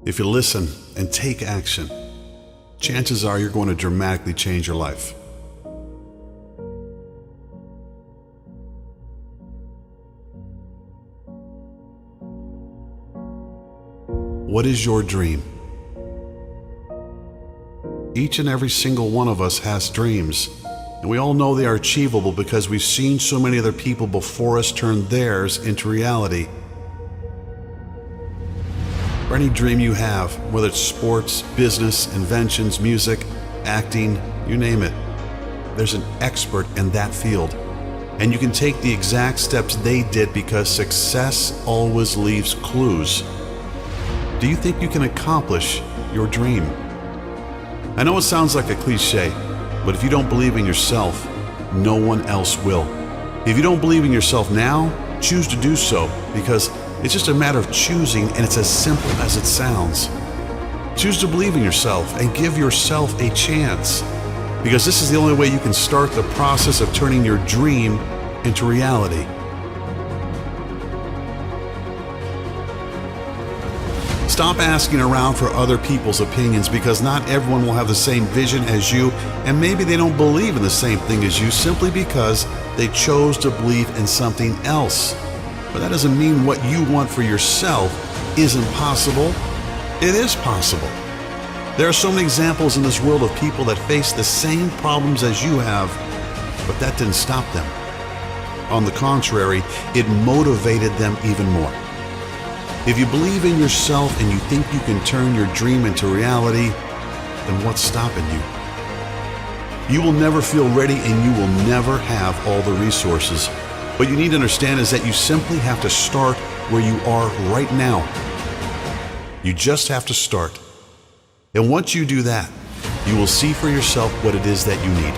If you listen and take action, chances are you're going to dramatically change your life. What is your dream? Each and every single one of us has dreams, and we all know they are achievable because we've seen so many other people before us turn theirs into reality. For any dream you have, whether it's sports, business, inventions, music, acting, you name it, there's an expert in that field. And you can take the exact steps they did because success always leaves clues. Do you think you can accomplish your dream? I know it sounds like a cliche, but if you don't believe in yourself, no one else will. If you don't believe in yourself now, choose to do so, because it's just a matter of choosing, and it's as simple as it sounds. Choose to believe in yourself and give yourself a chance, because this is the only way you can start the process of turning your dream into reality. Stop asking around for other people's opinions, because not everyone will have the same vision as you, and maybe they don't believe in the same thing as you simply because they chose to believe in something else. But that doesn't mean what you want for yourself isn't possible. It is possible. There are so many examples in this world of people that face the same problems as you have, but that didn't stop them. On the contrary, it motivated them even more. If you believe in yourself and you think you can turn your dream into reality, then what's stopping you? You will never feel ready, and you will never have all the resources. What you need to understand is that you simply have to start where you are right now. You just have to start. And once you do that, you will see for yourself what it is that you need.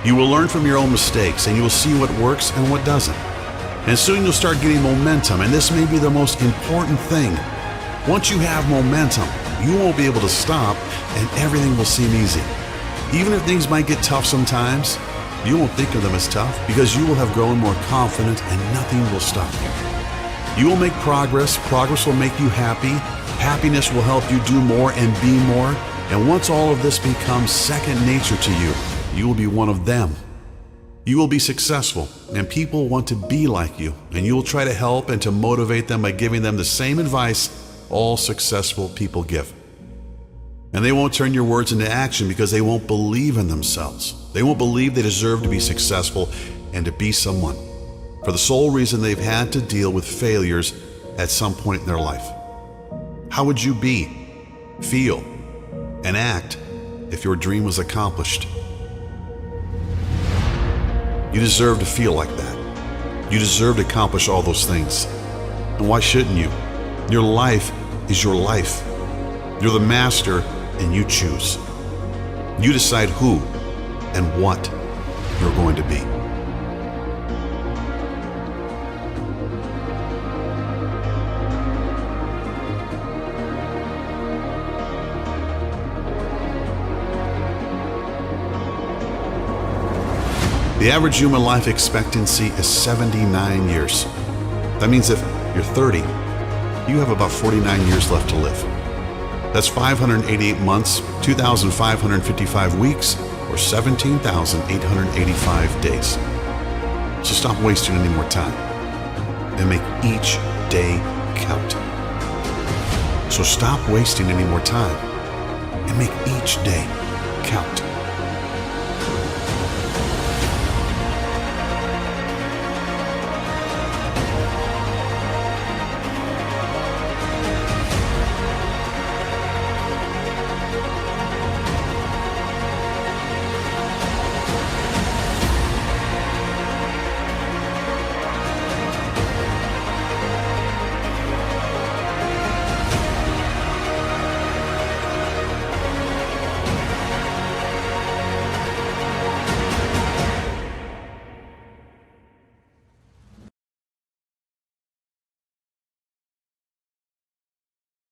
You will learn from your own mistakes, and you will see what works and what doesn't. And soon you'll start getting momentum, and this may be the most important thing. Once you have momentum, you won't be able to stop, and everything will seem easy. Even if things might get tough sometimes, you won't think of them as tough, because you will have grown more confident and nothing will stop you. You will make progress. Progress will make you happy. Happiness will help you do more and be more. And once all of this becomes second nature to you, you will be one of them. You will be successful, and people want to be like you, and you will try to help and to motivate them by giving them the same advice all successful people give. And they won't turn your words into action because they won't believe in themselves. They won't believe they deserve to be successful and to be someone, for the sole reason they've had to deal with failures at some point in their life. How would you be, feel, and act if your dream was accomplished? You deserve to feel like that. You deserve to accomplish all those things. And why shouldn't you? Your life is your life. You're the master, and you choose. You decide who and what you're going to be. The average human life expectancy is 79 years. That means if you're 30, you have about 49 years left to live. That's 588 months, 2,555 weeks, or 17,885 days. So stop wasting any more time and make each day count. So stop wasting any more time and make each day count.